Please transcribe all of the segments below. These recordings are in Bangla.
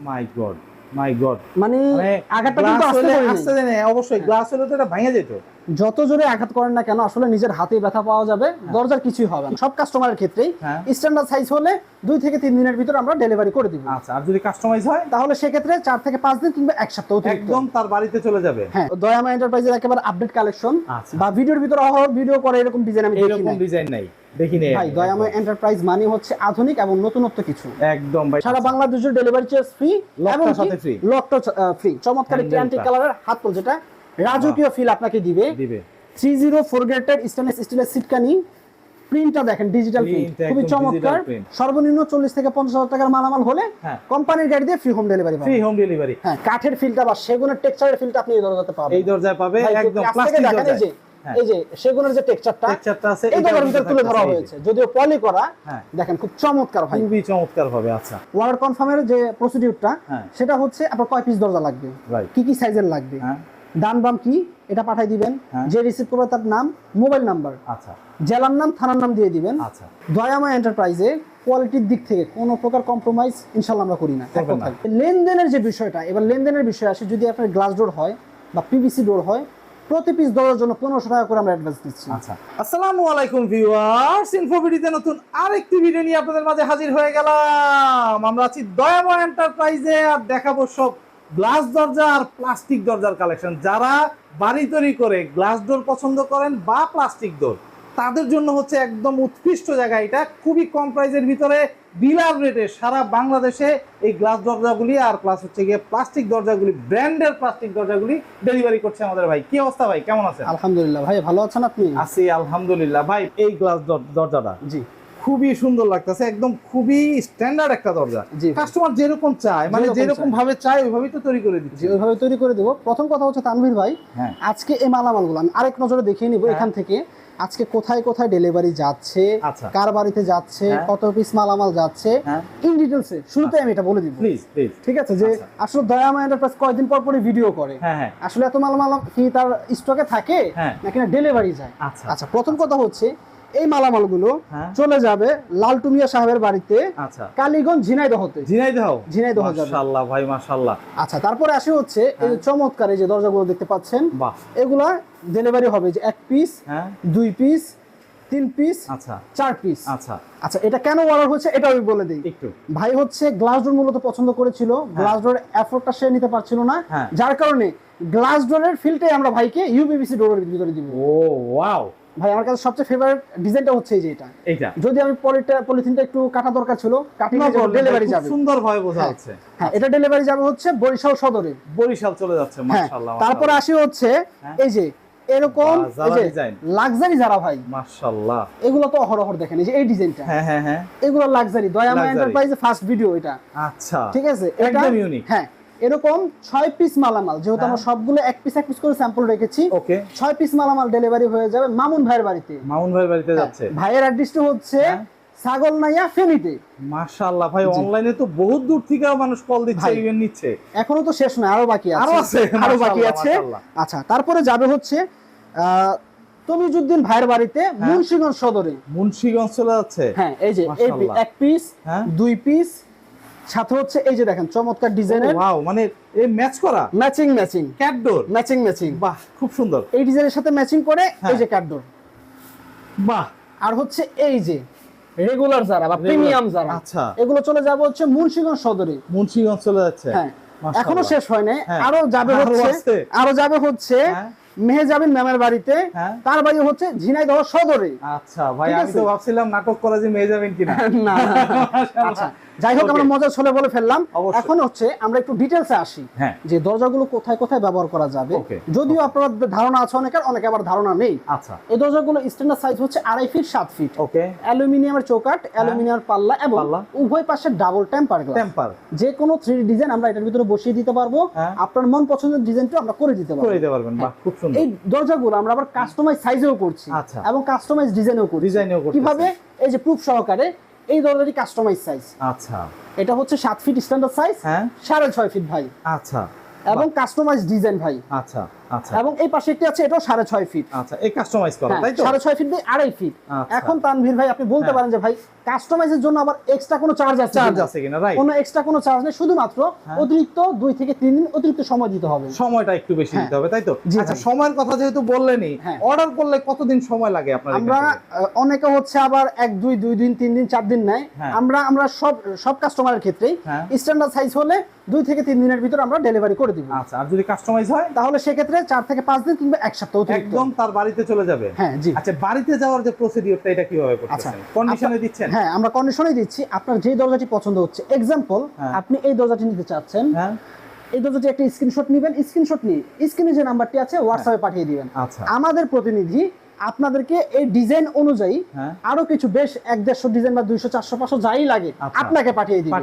মাই গড মাই গড, মানে আঘাতটা কিন্তু আসতে দেয় না। অবশ্যই গ্লাস হলে তো এটা ভেঙে যেত। যত জোরে আঘাত করেন না কেন আসলে নিজের হাতে ব্যথা পাওয়া যাবে, দরজার কিছুই হবে না। সব কাস্টমারের ক্ষেত্রেই স্ট্যান্ডার্ড সাইজ হলে 2 থেকে 3 দিনের ভিতর আমরা ডেলিভারি করে দিব। আচ্ছা, আর যদি কাস্টমাইজ হয় তাহলে সেক্ষেত্রে 4 থেকে 5 দিন কিংবা 1 সপ্তাহ একদম তার বাড়িতে চলে যাবে। হ্যাঁ, দয়ামা এন্টারপ্রাইজের একেবারে আপডেট কালেকশন বা ভিডিওর ভিতর ভিডিও করে এরকম ডিজাইন আমি দেখি না, এরকম ডিজাইন নাই, দেখিনি ভাই। দয়ামা এন্টারপ্রাইজ মানে হচ্ছে আধুনিক এবং নতুনত্ব কিছু। একদম ভাই, সারা বাংলাদেশের ডেলিভারি চার্জ ফ্রি এবং সাথে ফ্রি, লকটা ফ্রি। চমৎকার একটি অ্যান্টি কালারের হাতল, যেটা রাজকীয় ফিল আপনাকে দিবে। 304 গ্রেডের স্টেনলেস স্টিলের সিটকানি। প্রিন্টটা দেখেন, ডিজিটাল প্রিন্ট, খুবই চমৎকার। সর্বনিম্ন 40 থেকে 50,000 টাকার মালামাল হলে কোম্পানির গাড়ি দিয়ে ফ্রি হোম ডেলিভারি পাবেন। Free home delivery. হ্যাঁ, কাঠের ফিলটা বা সেগুনের টেক্সচারের ফিলটা আপনি এই দরজাতে পাবেন। এই দরজায় পাবে একদম প্লাস্টিক দরজা। এই যে সেগুনের যে টেক্সচারটা আছে এই দরজার ভিতরে তুলে ধরা হয়েছে, যদিও পলি করা। দেখেন খুব চমৎকার ভাই, খুবই চমৎকার হবে। আচ্ছা, ওয়ার্ড কনফার্মের যে প্রসিডিউরটা সেটা হচ্ছে আপনার কয় পিস দরজা লাগবে, কি কি সাইজের লাগবে, ডান বাম কি এটা পাঠাই দিবেন। যে রিসিভ করবে তার নাম, মোবাইল নাম্বার, আচ্ছা, জেলার নাম, থানার নাম দিয়ে দিবেন। আচ্ছা, দয়ামা এন্টারপ্রাইজে কোয়ালিটির দিক থেকে কোনো প্রকার কম্প্রোমাইজ ইনশাআল্লাহ আমরা করি না। লেনদেনের যে বিষয়টা, এবার লেনদেনের বিষয় আসে, যদি আপনার গ্লাস ডোর হয় বা পিভিসি ডোর হয়, প্রতি পিস ডোরের জন্য 1500 টাকা করে আমরা অ্যাডভান্স দিচ্ছি। আচ্ছা, আসসালামু আলাইকুম ভিউয়ার্স, ইনফোভিডিতে নতুন আরেকটি ভিডিও নিয়ে আপনাদের মাঝে হাজির হয়ে গেলাম। আমরা আছি দয়ামা এন্টারপ্রাইজে, আর দেখাবো সব গ্লাস দরজা আর প্লাস্টিক দরজার কালেকশন। যারা বাড়ি তৈরি করে গ্লাস ডোর পছন্দ করেন বা প্লাস্টিক ডোর, তাদের জন্য হচ্ছে একদম উৎকৃষ্ট জায়গা। এটা খুবই কম প্রাইসের ভিতরে ডিলার রেটে সারা বাংলাদেশে এই গ্লাস দরজাগুলি আর প্লাস হচ্ছে গিয়ে প্লাস্টিক দরজাগুলি, ব্র্যান্ডের প্লাস্টিক দরজাগুলি ডেলিভারি করছে আমাদের ভাই। কি অবস্থা ভাই, কেমন আছেন? আলহামদুলিল্লাহ ভাই, ভালো আছেন আপনি? আছি আলহামদুলিল্লাহ ভাই। এই গ্লাস দরজাটা জি খুবই সুন্দর লাগতেছে, একদম খুবই স্ট্যান্ডার্ড একটা দরজা। কাস্টমার যেরকম চায়, মানে যেরকম ভাবে চায় ওইভাবেই তো তৈরি করে দিচ্ছি, ওইভাবে তৈরি করে দেবো। প্রথম কথা হচ্ছে তানভীর ভাই, আজকে এই মালামালগুলো আমি আরেক নজরে দেখিয়ে নিব এখান থেকে। আজকে কোথায় কোথায় ডেলিভারি যাচ্ছে, কার বাড়িতে যাচ্ছে, কত পিস মালামাল যাচ্ছে, ইন ডিটেইলসে শুরুতে আমি এটা বলে দিব প্লিজ। ঠিক আছে, যে আসলে দয়ামা এন্টারপ্রাইজ কয়েকদিন পর পরই ভিডিও করে, আসলে এত মালামাল কি তার স্টকে থাকে নাকি না ডেলিভারি যায়। আচ্ছা, প্রথম কথা হচ্ছে এই মালামালগুলো চলে যাবে লালটু মিয়া সাহেবের বাড়িতে, কালীগঞ্জ, ঝিনাইদহতে। ঝিনাইদহ মাশাআল্লাহ ভাই, মাশাআল্লাহ। আচ্ছা, তারপরে আসে হচ্ছে এই চমৎকার এই যে দরজাগুলো দেখতে পাচ্ছেন, এগুলা ডেলিভারি হবে যে 1 পিস, 2 পিস, 3 পিস, আচ্ছা 4 পিস। আচ্ছা, এটা কেন অর্ডার হচ্ছে এটা আমি বলে দিই একটু। ভাই হচ্ছে গ্লাস ডোর মূলত পছন্দ করেছিল, গ্লাস ডোরের এফোর্টটা সে নিতে পারছিল না, যার কারণে গ্লাস ডোরের ফিল্ডটাই আমরা ভাইকে ইউপিভিসি ডোরের ভিতরে দিব। ও ওয়াও ভাই, আমার কাছে সবচেয়ে ফেভারিট ডিজাইনটা হচ্ছে এই যে এটা। যদি আমি পলিথিনটা একটু কাটা দরকার ছিল, কাটিং ডেলিভারি যাবে, সুন্দর ভাবে বোঝা যাচ্ছে। হ্যাঁ, এটা ডেলিভারি যাবে হচ্ছে বরিশাল সদরে, বরিশাল চলে যাচ্ছে। মাশাআল্লাহ। তারপর আসি হচ্ছে এই যে এরকম লাক্সারি যারা ভাই, মাশাআল্লাহ, এগুলো তো অহরহ দেখেন, এই যে এই ডিজাইনটা, হ্যাঁ এগুলো লাক্সারি। দয়ামা এন্টারপ্রাইজে ফার্স্ট ভিডিও এটা। আচ্ছা, ঠিক আছে, এটা ইউনিক। হ্যাঁ, এরকম 6 পিস মালামাল, যেহেতু আমরা সবগুলো এক পিস করে স্যাম্পল রেখেছি, 6 পিস মালামাল ডেলিভারি হয়ে যাবে মামুন ভাইয়ের বাড়িতে। মামুন ভাইয়ের বাড়িতে যাচ্ছে। ভাইয়ের অ্যাড্রেসটা হচ্ছে ছাগলনাইয়া, ফেনীতে। মাশাআল্লাহ ভাই, অনলাইনে তো বহুত দূর থেকে মানুষ কল দিচ্ছে, ইভেন নিচ্ছে। এখনো তো শেষ নয়, আরো বাকি আছে। আচ্ছা, তারপরে যাবে হচ্ছে তমিজউদ্দিন ভাইয়ের বাড়িতে, মুন্সিগঞ্জ সদরে। মুন্সিগঞ্জ চলে যাচ্ছে। হ্যাঁ, এই যে 1 পিস, 2 পিস, সাথে হচ্ছে এই যে দেখেন চমৎকার ডিজাইনের। ওয়াও, মানে এই ম্যাচ করা, ম্যাচিং ক্যাট ডোর, ম্যাচিং। বাহ, খুব সুন্দর। এই ডিজাইনের সাথে ম্যাচিং করে এই যে ক্যাট ডোর। বাহ। আর হচ্ছে এই যে রেগুলার যারা বা প্রিমিয়াম যারা, আচ্ছা, এগুলো চলে যাবে হচ্ছে মুন্সিগঞ্জ সদরে। মুন্সিগঞ্জ চলে যাচ্ছে। হ্যাঁ, এখনো শেষ হয় নাই, আরো যাবে হচ্ছে মেহেজাবিন ম্যামের বাড়িতে, তার বাড়ি হচ্ছে ঝিনাইদহ সদরে। আচ্ছা ভাই, আমি তো ভাবছিলাম নাটক করা যে মেহেজাবিন কিনা। না, আচ্ছা, যাই হোক, আমরা মজা ছলে বলে ফেললাম। এখন হচ্ছে আমরা একটু ডিটেইলসে আসি যে দরজাগুলো কোথায় কোথায় ব্যবহার করা যাবে। যদিও আপনার ধারণা আছে অনেকে আবার ধারণা নেই। আচ্ছা, এই দরজাগুলো স্ট্যান্ডার্ড সাইজ হচ্ছে 2.5 ফিট 7 ফিট। ওকে, অ্যালুমিনিয়ামের চৌকাঠ, অ্যালুমিনিয়াম পাল্লা এবং উভয় পাশে ডাবল টেম্পার গ্লাস। যে কোনো 3D ডিজাইন আমরা এটার ভিতরে বসিয়ে দিতে পারবো। আপনার মন পছন্দের ডিজাইনটা আমরা করে দিতে পারবেন। বাহ, খুব সুন্দর। এই দরজাগুলো আমরা আবার কাস্টমাইজ সাইজেও করছি এবং কাস্টমাইজ ডিজাইনও করছি। কিভাবে? এই যে প্রুফ সহকারে এই দরজাটি কাস্টমাইজ সাইজ। আচ্ছা, এটা হচ্ছে 7 ফিট স্ট্যান্ডার্ড সাইজ, 6.5 ফিট ভাই। আচ্ছা, এবং কাস্টমাইজ ডিজাইন ভাই। আচ্ছা, আচ্ছা এবং এই পাশে একটি আছে, এটাও 6.5 ফিট। আচ্ছা, এই কাস্টমাইজ করা তাই তো? 6.5 ফিট দিয়ে 2.5 ফিট। এখন তানভীর ভাই আপনি বলতে পারেন যে ভাই কাস্টমাইজের জন্য আবার এক্সট্রা কোনো চার্জ আছে কিনা? রাইট, কোনো এক্সট্রা কোনো চার্জ নেই, শুধুমাত্র অতিরিক্ত 2 থেকে 3 দিন অতিরিক্ত সময় দিতে হবে, সময়টা একটু বেশি দিতে হবে তাই তো? আচ্ছা, সময়ের কথা যেহেতু বললেনই, অর্ডার করলে কতদিন সময় লাগে আপনার? আমরা অনেকে হচ্ছে আবার 1 2 দিন 3 দিন 4 দিন নেয়। আমরা সব কাস্টমারের ক্ষেত্রেই স্ট্যান্ডার্ড সাইজ হলে 2 থেকে 3 দিনের ভিতর আমরা ডেলিভারি করে দিব। আচ্ছা, আর যদি কাস্টমাইজ হয় তাহলে সেক্ষেত্রে 4 থেকে 5 দিন কিংবা 1 সপ্তাহ একদম তার বাড়িতে চলে যাবে। হ্যাঁ জি। আচ্ছা, বাড়িতে যাওয়ার যে প্রসিডিউরটা এটা কিভাবে করতেছেন? কন্ডিশনে দিচ্ছেন? হ্যাঁ, আমরা কন্ডিশনে দিচ্ছি। আপনার যে দরজাটি পছন্দ হচ্ছে, এক্সাম্পল আপনি এই দরজাটি নিতে চাচ্ছেন, এই দরজাটি একটা স্ক্রিনশট নেবেন, স্ক্রিনশট নিয়ে স্ক্রিনে যে নাম্বারটি আছে হোয়াটসঅ্যাপে পাঠিয়ে দিবেন। আচ্ছা, আমাদের প্রতিনিধি আপনাদেরকে এই ডিজাইন অনুযায়ী আরো কিছু বেশ 1-150 ডিজাইন বা 200 400 500 যাই লাগে আপনাকে পাঠিয়ে দিবে।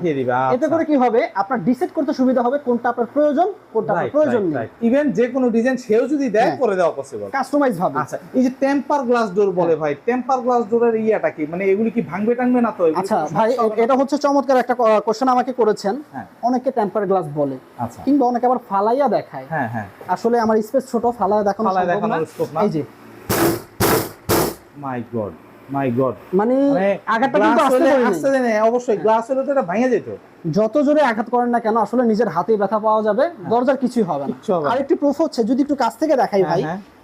এতে করে কি হবে, আপনার ডিসাইড করতে সুবিধা হবে কোনটা আপনার প্রয়োজন, কোনটা আপনার প্রয়োজন নেই। ইভেন যে কোনো ডিজাইন সেও যদি দেয় করে দেওয়া পসিবল, কাস্টমাইজ হবে। আচ্ছা, এই যে টেম্পার গ্লাস ডোর বলে ভাই, টেম্পার গ্লাস ডোরের ইয়াটা কি? মানে এগুলি কি ভাঙবে টাঙবে না তো? আচ্ছা ভাই, এটা হচ্ছে চমৎকার একটা কোশ্চেন আমাকে করেছেন। অনেকে টেম্পার গ্লাস বলে, কিংবা অনেকে আবার ফালাইয়া দেখায়। আসলে আমার স্পেস ছোট, ফালাইয়া দেখানো সম্ভব না। এই যে মাই গড, মাই গড, মানে আঘাতটা কিন্তু আসতে দেয় না। অবশ্যই গ্লাস হলে তো এটা ভেঙে যেত। যত জোরে আঘাত করেন না কেন, আসলে নিজের হাতে ব্যথা পাওয়া যাবে, দরজার কিছুই হবে না। আরেকটি প্রুফ হচ্ছে, যদি একটু কাছ থেকে দেখাই ভাই,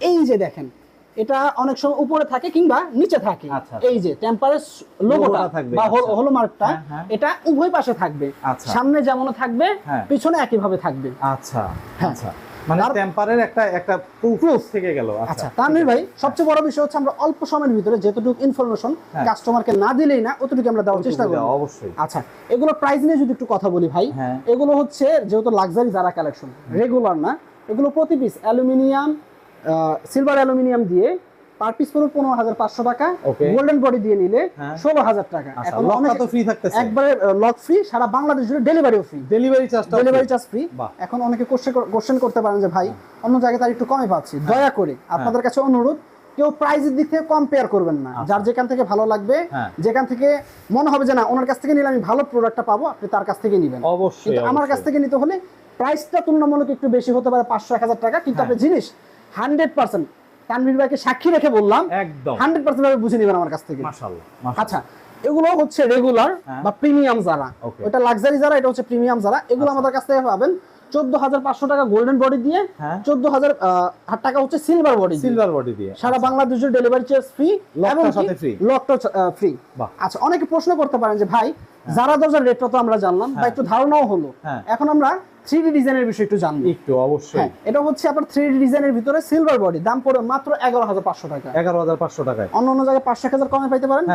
এই যে দেখেন, এটা অনেক সময় উপরে থাকে কিংবা নিচে থাকে। এই যে টেম্পারের লোগোটা বা হলো মার্কটা, এটা উভয় পাশে থাকবে। সামনে যেমন থাকবে, পিছনে একই ভাবে থাকবে। আচ্ছা আচ্ছা, মানে টেম্পারের একটা প্রুফ থেকে গেল। আচ্ছা তানভীর ভাই, সবচেয়ে বড় বিষয় হচ্ছে আমরা অল্প সময়ের ভিতরে যতটুকু ইনফরমেশন কাস্টমারকে না দিলেই না, অতটুকু আমরা দেওয়ার চেষ্টা করি অবশ্যই। আচ্ছা, এগুলো প্রাইস নিয়ে যদি একটু কথা বলি ভাই, এগুলো হচ্ছে যেহেতু লাক্সারি যারা কালেকশন, রেগুলার না, এগুলো প্রতি পিস অ্যালুমিনিয়াম, সিলভার অ্যালুমিনিয়াম দিয়ে পার পিস পড়বে 15,500 টাকা। গোল্ডেন বডি দিয়ে নিলে 16,000 টাকা। এখন লকটা তো ফ্রি থাকতেছে, একবারে লক ফ্রি, সারা বাংলাদেশ জুড়ে ডেলিভারিও ফ্রি, ডেলিভারি চার্জ ফ্রি। এখন অনেকে কোশ্চেন করতে পারেন যে ভাই অন্য জায়গায় তার একটু কমে পাচ্ছি, দয়া করে আপনাদের কাছে অনুরোধ, কেউ প্রাইসের দিক থেকে কম্পেয়ার করবেন না। যার যেখান থেকে ভালো লাগবে, যেখান থেকে মনে হবে যে না ওনার কাছ থেকে নিলে আমি ভালো প্রোডাক্টটা পাবো, আপনি তার কাছ থেকে নেবেন অবশ্যই। কিন্তু আমার কাছ থেকে নিতে হলে প্রাইসটা তুলনামূলক একটু বেশি হতে পারে, 500-1000 টাকা, কিন্তু আপনি জিনিস 100% তানভীর ভাইকে সাক্ষী রেখে বললাম, একদম 100% ভাবে বুঝে নেবেন আমার কাছ থেকে। মাশাআল্লাহ। আচ্ছা, এগুলো হচ্ছে রেগুলার বা প্রিমিয়াম যারা, ওটা লাক্সারি যারা, এটা হচ্ছে প্রিমিয়াম যারা, এগুলো আমাদের কাছ থেকে পাবেন 14,500 টাকা গোল্ডেন বডি দিয়ে, 14,000 টাকা হচ্ছে সিলভার বডি দিয়ে। সারা বাংলাদেশ জুড়ে ডেলিভারি চার্জ ফ্রি এবং লকটা ফ্রি। আচ্ছা, অনেকে প্রশ্ন করতে পারেন যে ভাই যারা দরজার রেটটা তো আমরা জানলাম, বা একটু ধারণাও হলো, এখন আমরা 3D ডিজাইনের বিষয় একটু জানবো। একটু অবশ্যই। এটা হচ্ছে আপনার 3D ডিজাইনের ভিতরে সিলভার বডি, দাম পড়ে মাত্র 11,500 টাকা। 11,500 টাকায় অন্য জায়গায় 500-1000 কমে পাইতে পারেন।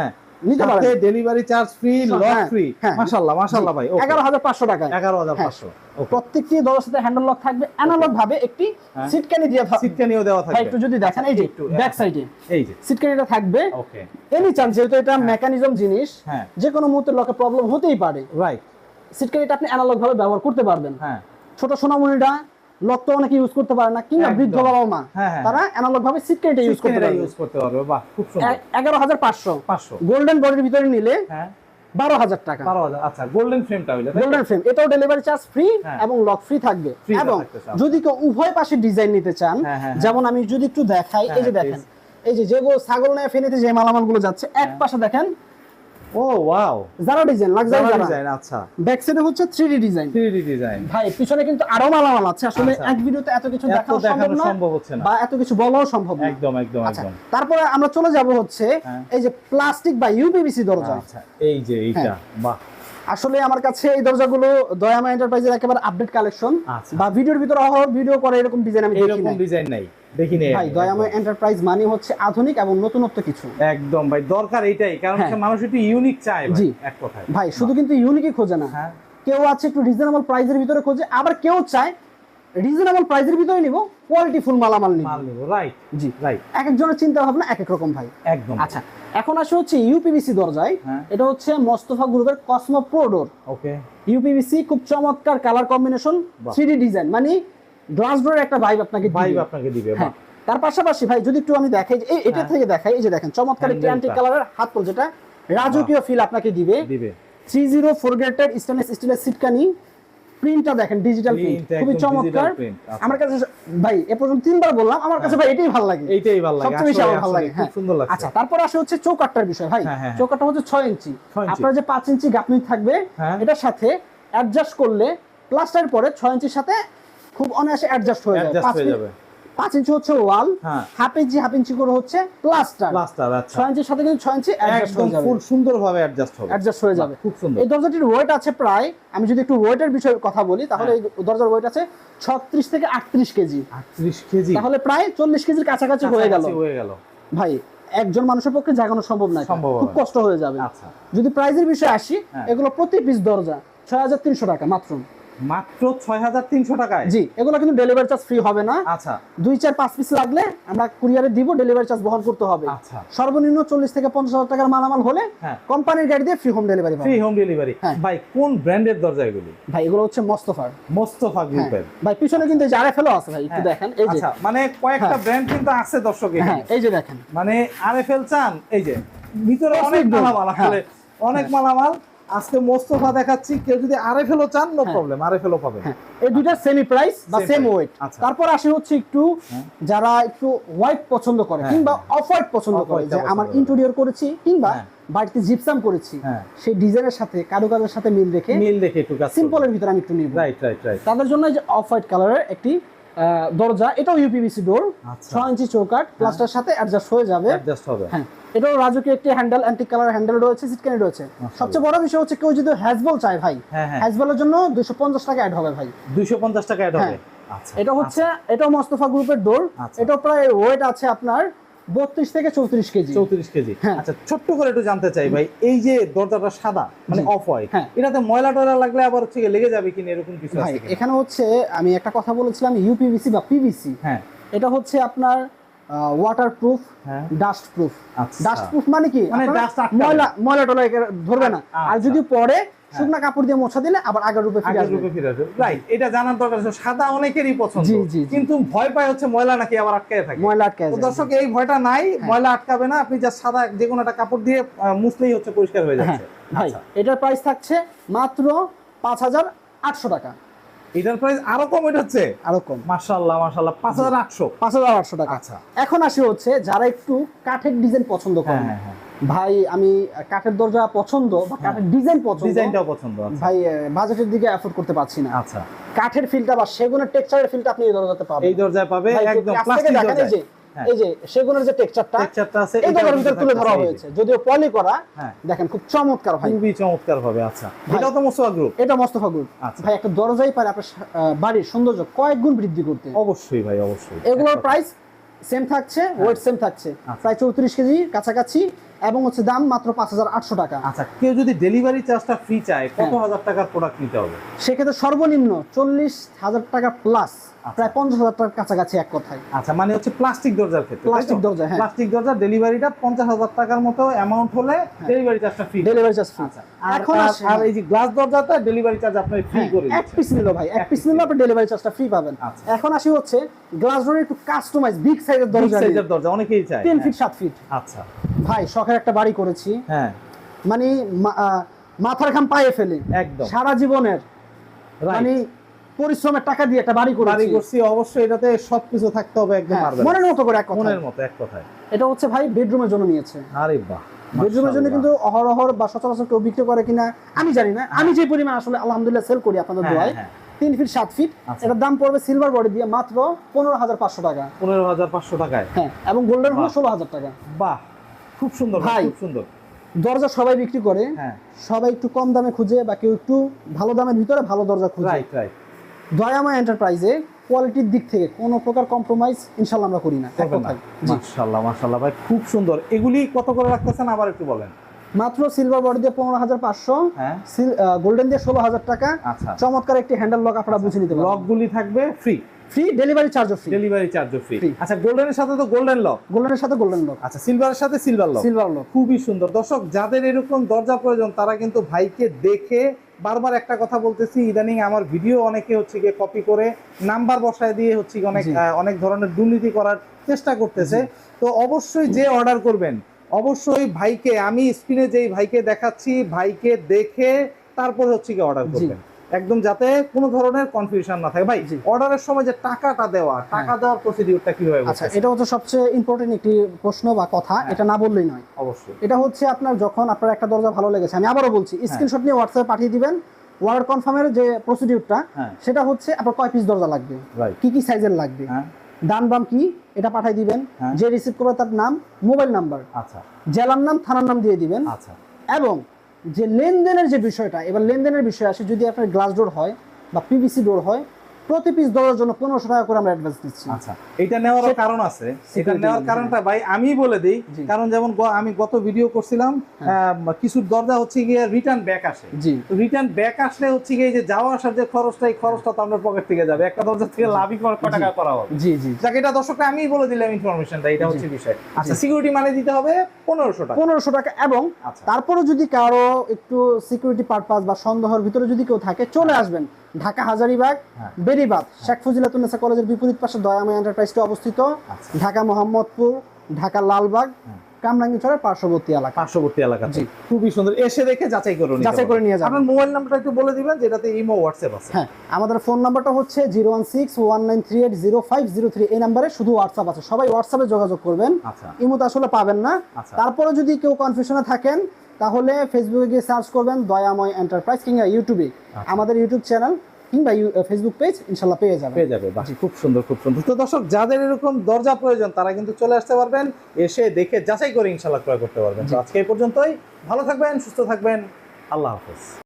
নিতে পারেন, delivery charge free, lock free. মাশাআল্লাহ মাশাআল্লাহ ভাই, 11,500 টাকা। 11,500। প্রত্যেকটি দরজার সাথে হ্যান্ডেল লক থাকবে, অ্যানালগ ভাবে একটি সিটকানি সিটকানিও দেওয়া থাকবে। একটু যদি দেখেন, এই যে ব্যাক সাইডে এই যে সিটকানিটা থাকবে। ওকে, এনি চান্স যেহেতু এটা মেকানিজম জিনিস, যে কোনো মুহূর্তে লকে প্রবলেম হতেই পারে। রাইট, সিটকানিটা আপনি অ্যানালগ ভাবে ব্যবহার করতে পারবেন। ছোট সোনামণিটা লক তো অনেকে ইউজ করতে পারে না, কিংবা বৃদ্ধ বাবা মা, তারা অ্যানালগ ভাবে সিটকানিটা ইউজ করতে পারবে। বাহ, খুব সুন্দর। 11,500 গোল্ডেন বডির ভিতরে নিলে 12,000 টাকা। 12,000। আচ্ছা, গোল্ডেন ফ্রেমটা হইলে গোল্ডেন ফ্রেম, এটাও ডেলিভারি চার্জ ফ্রি এবং লক ফ্রি থাকবে। এবং যদি কেউ উভয় পাশে ডিজাইন নিতে চান, যেমন আমি যদি একটু দেখাই, এই যে দেখেন, এই যে যেগুলো ছাগল নিয়ে ফেনীতে যে মালামালগুলো যাচ্ছে, এক পাশে দেখেন, ও ওয়াও, যারা ডিজাইন লাক্সারি ডিজাইন। আচ্ছা, ব্যাক সাইডে হচ্ছে 3D ডিজাইন। ভাই পিছনে কিন্তু আরো মালামাল আছে, আসলে এক ভিডিওতে এত কিছু দেখানো সম্ভব হচ্ছে না, বা এত কিছু বলাও সম্ভব না। একদম। তারপরে আমরা চলে যাব হচ্ছে এই যে প্লাস্টিক বা ইউপিভিসি দরজা। আচ্ছা, এই যে এইটা, বাহ, আসলে আমার কাছে এই দরজাগুলো দয়াময় এন্টারপ্রাইজের একেবারে আপডেট কালেকশন, বা ভিডিওর ভিতরে ভিডিও করে এরকম ডিজাইন আমি দেখিনি ভাই। দয়াময় এন্টারপ্রাইজ মানে হচ্ছে আধুনিক এবং নতুনত্ব কিছু। একদম ভাই, দরকার এইটাই, কারণ মানুষ একটু ইউনিক চায় এক কথায় ভাই। শুধু কিন্তু ইউনিকই খোঁজে না, কেউ আছে একটু রিজনেবল প্রাইসের ভিতরে খোঁজে, আবার কেউ চায় রিজনেবল প্রাইসের ভিতরে নিব, কোয়ালিটি ফুল মালামাল নিব। রাইট, জি রাইট। এক একজনের চিন্তা ভাবনা এক এক রকম ভাই। একদম। আচ্ছা, এখন আসে হচ্ছে ইউপিভিসি দরজায়। এটা হচ্ছে মোস্তফা গ্রুপের কসমো প্রো ডোর। ওকে, ইউপিভিসি খুব চমৎকার কালার কম্বিনেশন, 3D ডিজাইন, মানে গ্লাস ডোরের একটা ভাইব আপনাকে দিবে। তার পাশাপাশি ভাই যদি একটু আমি দেখাই, এটা থেকে দেখাই, এই যে দেখেন চমৎকার একটি অ্যান্টিক কালারের হাত কল, যেটা রাজকীয় ফিল আপনাকে দিবে। 304 গ্রেডের স্টেনলেস স্টিলের সিটকানি, প্রিন্টটা দেখেন, ডিজিটাল প্রিন্ট, খুবই চমৎকার। আমার কাছে ভাই এ পর্যন্ত 3 বার বললাম, আমার কাছে ভাই এটাই ভালো লাগে, এইটাই ভালো লাগে, সবচেয়ে বেশি আমার ভালো লাগে। খুব সুন্দর লাগছে। আচ্ছা, তারপর আসে হচ্ছে চৌকাঠটার বিষয় ভাই। চৌকাঠটা হচ্ছে 6 ইঞ্চি। আপনার যে 5 ইঞ্চি গাঁথনি থাকবে, এটার সাথে অ্যাডজাস্ট করলে প্লাস্টারের পরে 6 ইঞ্চির সাথে খুব অনায়াসে অ্যাডজাস্ট হয়ে যাবে। 5 ইঞ্চি হচ্ছে ওয়াল, হাফ ইঞ্চি করে হচ্ছে প্লাস্টার। 6 ইঞ্চির সাথে কিন্তু 6 ইঞ্চি অ্যাডজাস্ট হয়ে যাবে, খুব সুন্দরভাবে অ্যাডজাস্ট হয়ে যাবে, খুব সুন্দর। এই দরজাটির ওয়েট আছে প্রায়, আমি যদি একটু ওয়েটের বিষয়ে কথা বলি তাহলে এই দরজার ওয়েট আছে 36 থেকে 38 কেজি। 38 কেজি, তাহলে প্রায় 40 কেজির কাছাকাছি হয়ে গেল ভাই। একজন মানুষের পক্ষে জাগানো সম্ভব না, খুব কষ্ট হয়ে যাবে। যদি প্রাইসের বিষয়ে আসি, এগুলো প্রতি পিস দরজা 6300 টাকা মাত্র। মাত্র 6300 টাকায়? জি, এগুলো কিন্তু ডেলিভারি চার্জ ফ্রি হবে না। আচ্ছা, 2 4 5 পিস লাগলে আমরা কুরিয়ারে দিব, ডেলিভারি চার্জ বহন করতে হবে। আচ্ছা, সর্বনিম্ন 40 থেকে 50,000 টাকার মালামাল হলে কোম্পানির গাড়ি দিয়ে ফ্রি হোম ডেলিভারি পাবেন। Free home delivery. ভাই কোন ব্র্যান্ডের দরজা এগুলো? ভাই এগুলো হচ্ছে মোস্তফা গ্রুপের। ভাই পিছনে কিন্তু এই যে আরএফএল আছে ভাই, একটু দেখেন। এই যে আচ্ছা, মানে কয়েকটা ব্র্যান্ড কিন্তু আছে দর্শক। এই যে দেখেন, মানে আরএফএল চান, এই যে ভিতরে অনেক মালামাল, আসলে অনেক মালামাল। আজকে মোস্তফা দেখাচ্ছি, কেউ যদি আরএফএল চান নো প্রবলেম, আরএফএল পাবেন। এই দুইটা সেমি প্রাইস বা সেম ওয়েট। তারপর আসে হচ্ছে একটু যারা একটু হোয়াইট পছন্দ করে কিংবা অফ হোয়াইট পছন্দ করে, যে আমার ইন্টেরিয়র করেছি কিংবা বাড়িতে জিপসাম করেছি, সেই ডিজাইনের সাথে কারুকাজের সাথে মিল রেখে একটু সিম্পলের ভিতরে আমি একটু নিব। তাদের জন্য যে অফ হোয়াইট কালারের একটি দরজা, এটাও ইউপিভিসি ডোর, 6 ইঞ্চি চৌকাঠ, প্লাস্টার সাথে অ্যাডজাস্ট হয়ে যাবে। হ্যাঁ, এটাও রাজুকে একটি হ্যান্ডেল, অ্যান্টিক কালার হ্যান্ডেল রয়েছে, সিটকানি রয়েছে। সবচেয়ে বড় বিষয় হচ্ছে কেউ যদি হ্যাজবল চায় ভাই, হ্যাজবলের জন্য 250 টাকা অ্যাড হবে ভাই। 250 টাকা অ্যাড হবে। আচ্ছা, এটা হচ্ছে, এটাও মোস্তফা গ্রুপের ডোর। এটাও প্রায় ওয়েট আছে আপনার 32 থেকে 34 কেজি। 34 কেজি। আচ্ছা, ছোট্ট করে একটু জানতে চাই ভাই, এই যে দরজাটা সাদা মানে অফ হোয়াইট, এটাতে ময়লা টয়লা লাগলে আবার হচ্ছে লেগে যাবে কিনা, এরকম কিছু আছে? এখানে হচ্ছে আমি একটা কথা বলেছিলাম, ইউপিভিসি বা পিভিসি, এটা হচ্ছে আপনার waterproof, dust proof. Dust proof মানে কি, ময়লা টয়লা ধরবে না, আর যদি পরে শুকনা কাপড় দিয়ে মোছা দিলে আবার আগের রূপে ফিরে আসবে। রাইট, এটা জানার দরকার। সাদা অনেকেরই পছন্দ, কিন্তু ভয় পায় হচ্ছে ময়লা নাকি আবার আটকায় থাকে। তো দর্শক, এই ভয়টা নাই, ময়লা আটকাবে না। আপনি যা সাদা যে কোনো একটা কাপড় দিয়ে মুছলেই হচ্ছে পরিষ্কার হয়ে যাচ্ছে। ভাই এটার প্রাইস থাকছে মাত্র 5800 টাকা। এটার প্রাইস আরো কম, এটা হচ্ছে আরো কম। মাশাআল্লাহ মাশাআল্লাহ, 5800 টাকা। আচ্ছা, এখন আসি হচ্ছে যারা একটু কাঠের ডিজাইন পছন্দ করেন। ভাই আমি কাঠের দরজা পছন্দ বা কাঠের ডিজাইনটাও পছন্দ, ভাই বাজেটের দিকে এফোর্ড করতে পারছি না। আচ্ছা, কাঠের ফিলটা বা সেগুনের টেক্সচারের ফিলটা আপনি এই দরজাতে পাবেন। এই দরজায় পাবে একদম প্লাস্টিক দরজা। এই যে সেগুনের যে টেক্সচারটা আছে, এই দরজার ভিতরে তুলে ধরা হয়েছে, যদিও পলি করা। দেখেন খুব চমৎকার ভাই, খুবই চমৎকার হবে। আচ্ছা, এটাও তো মোস্তফা গ্রুপ? এটা মোস্তফা গ্রুপ। ভাই একটা দরজাই পারে আপনার বাড়ির সৌন্দর্য কয়েক গুণ বৃদ্ধি করতে। অবশ্যই ভাই, অবশ্যই। এগুলোর প্রাইস সেম থাকছে, ওয়েট সেম থাকছে, প্রায় 34 কেজি কাছাকাছি, এবং হচ্ছে দাম মাত্র 5800 টাকা। আচ্ছা, কেউ যদি ডেলিভারি চার্জটা ফ্রি চায়, কত হাজার টাকার প্রোডাক্ট নিতে হবে? সেক্ষেত্রে সর্বনিম্ন 40,000 টাকা প্লাস, প্রায় 50,000 টাকার কাছাকাছি এক কথায়। আচ্ছা, মানে হচ্ছে প্লাস্টিক দরজার ক্ষেত্রে, প্লাস্টিক দরজা, হ্যাঁ, প্লাস্টিক দরজা ডেলিভারিটা 50,000 টাকার মতো অ্যামাউন্ট হলে ডেলিভারি চার্জটা ফ্রি। Delivery charge free. এখন আর এই যে গ্লাস দরজাটা ডেলিভারি চার্জ আপনি ফ্রি করে দিচ্ছেন। এক পিস নিলো ভাই, এক পিস নিলে আপনি ডেলিভারি চার্জটা ফ্রি পাবেন। এখন আসি হচ্ছে গ্লাস ডোরের একটু কাস্টমাইজ বিগ সাইজের দরজা অনেকেই চায়, 3 ফিট 7 ফিট। আচ্ছা ভাই, শখের একটা বাড়ি করেছি, হ্যাঁ, মানে মাথার ঘাম পায়ে ফেলে একদম সারা জীবনের মানে পরিশ্রমের টাকা দিয়ে একটা বাড়ি করছি। অবশ্যই এটাতে সবকিছু থাকতে হবে একদম মনের মতো করে, মনের মতো এক কথায়। এটা হচ্ছে ভাই বেডরুমের জন্য নিয়েছে। আরে বাহ, বেডরুমের জন্য কিন্তু অহরহ বা সচরাচর কেউ বিক্রি করে কিনা আমি জানি না। আমি যে পরিমাণ আসলে আলহামদুলিল্লাহ সেল করি আপনাদের দোয়ায়, 3 ফিট 7 ফিট। এটার দাম পড়বে সিলভার বডি দিয়ে মাত্র 15,500 টাকা। 15,500 টাকায়, হ্যাঁ, এবং গোল্ডেন হলো 16,000 টাকা। বাহ, খুব সুন্দর ভাই, খুব সুন্দর। দরজা সবাই বিক্রি করে, সবাই একটু কম দামে খুঁজে বা কেউ একটু ভালো দামের ভিতরে ভালো দরজা খুঁজে। Right right. দয়াময় এন্টারপ্রাইজে কোয়ালিটির দিক থেকে কোনো প্রকার কম্প্রোমাইজ ইনশাআল্লাহ আমরা করি না। মাশাআল্লাহ মাশাআল্লাহ ভাই, খুব সুন্দর। এগুলি কত করে রাখতেছেন আবার একটু বলেন? মাত্র সিলভার বডি দিয়ে 15,500, গোল্ডেন দিয়ে 16,000 টাকা। চমৎকার একটি হ্যান্ডেল লক আপনারা বুঝে নিতে পারবেন। লকগুলি থাকবে ফ্রি, ফ্রি ডেলিভারি চার্জও ফ্রি, ডেলিভারি চার্জও ফ্রি। আচ্ছা, গোল্ডেনের সাথে তো গোল্ডেন লক, গোল্ডেনের সাথে গোল্ডেন লক। আচ্ছা, সিলভারের সাথে সিলভার লক, সিলভার লক। খুবই সুন্দর। দর্শক, যাদের এরকম দরজা প্রয়োজন তারা কিন্তু ভাইকে দেখে, বারবার একটা কথা বলতেছি, ইদানিং আমার ভিডিও অনেকে হচ্ছে গিয়ে কপি করে নাম্বার বসায় দিয়ে হচ্ছে অনেক ধরনের দুর্নীতি করার চেষ্টা করতেছে। তো অবশ্যই যে অর্ডার করবেন, অবশ্যই ভাইকে, আমি স্ক্রিনে যেই ভাইকে দেখাচ্ছি, ভাইকে দেখে তারপর হচ্ছে কি অর্ডার করবেন। একদম যাতে কোনো ধরনের কনফিউশন না থাকে। ভাই অর্ডারের সময় যে টাকাটা দেওয়ার প্রসিডিউরটা কিভাবে? আচ্ছা, এটা হচ্ছে সবচেয়ে ইম্পর্টেন্ট একটি প্রশ্ন বা কথা, এটা না বললেই নয়। অবশ্যই এটা হচ্ছে আপনার যখন আপনার একটা দরজা ভালো লেগেছে, আমি আবারও বলছি, স্ক্রিনশট নিয়ে হোয়াটসঅ্যাপে পাঠিয়ে দিবেন। অর্ডার কনফার্মের যে প্রসিডিউরটা সেটা হচ্ছে আপনার কয় পিস দরজা লাগবে, কি কি সাইজের লাগবে, দাম বাম কি, এটা পাঠিয়ে দিবেন। যে রিসিভ করবে তার নাম, মোবাইল নাম্বার, আচ্ছা, জেলার নাম, থানার নাম দিয়ে দিবেন। আচ্ছা, এবং যে লেনদেনের যে বিষয়টা, এবার লেনদেনের বিষয় আসে, যদি আপনার গ্লাস ডোর হয় বা পিভিসি ডোর হয়, প্রতি পিস দরজার জন্য 1500 টাকা করে আমরা অ্যাডভান্স দিচ্ছি। আচ্ছা, এটা নেওয়ার কারণ আছে। এটা নেওয়ার কারণটা ভাই আমি বলে দিই, কারণ যেমন আমি গত ভিডিও করছিলাম, কিছু দরজা হচ্ছে গিয়ে রিটার্ন ব্যাক আসে। জি, রিটার্ন ব্যাক আসলে হচ্ছে গিয়ে যে যাওয়া আসার যে খরচটা, এই খরচটা তো আপনার পকেট থেকে যাবে, একটা দরজা থেকে লাভই কত টাকা করা হবে। জি জি, যাক এটা দর্শককে আমি বলে দিলাম ইনফরমেশনটা, এটা হচ্ছে বিষয়। আচ্ছা, সিকিউরিটি মানে দিতে হবে 1500 টাকা। 1500 টাকা। এবং তারপরে যদি কারো একটু সিকিউরিটি পারপাস বা সন্দেহের ভিতরে যদি কেউ থাকে, চলে আসবেন ঢাকা হাজারীবাগ বেরিবাদ শেখ ফজিলাতুন্নেসা কলেজের বিপরীত পাশে দয়াময় এন্টারপ্রাইজটি অবস্থিত। ঢাকা মোহাম্মদপুর, ঢাকা লালবাগ, কামরাঙ্গীরচরের পার্শ্ববর্তী এলাকা। জি, খুবই সুন্দর। এসে দেখে যাচাই করে নিয়ে যাবেন। আপনার মোবাইল নাম্বারটা একটু বলে দিবেন, যেটাতে ইমো হোয়াটসঅ্যাপ আছে। হ্যাঁ, আমাদের ফোন নাম্বারটা হচ্ছে 01619380503। এই নাম্বারে শুধু হোয়াটসঅ্যাপ আছে, সবাই হোয়াটসঅ্যাপে যোগাযোগ করবেন। ইমোতে আসলে পাবেন না। তারপরে যদি কেউ কনফিউশনে থাকেন, তাহলে ফেসবুকে গিয়ে সার্চ করবেন দয়াময় এন্টারপ্রাইজ, কিংবা ইউটিউবে আমাদের ইউটিউব চ্যানেল কিংবা ফেসবুক পেজ, ইনশাআল্লাহ পেয়ে যাবে। খুব সুন্দর, খুব সুন্দর। তো দর্শক, যাদের এরকম দরজা প্রয়োজন তারা কিন্তু চলে আসতে পারবেন, এসে দেখে যাচাই করে ইনশাআল্লাহ ক্রয় করতে পারবেন। তো আজকে এই পর্যন্তই। ভালো থাকবেন, সুস্থ থাকবেন, আল্লাহ হাফেজ।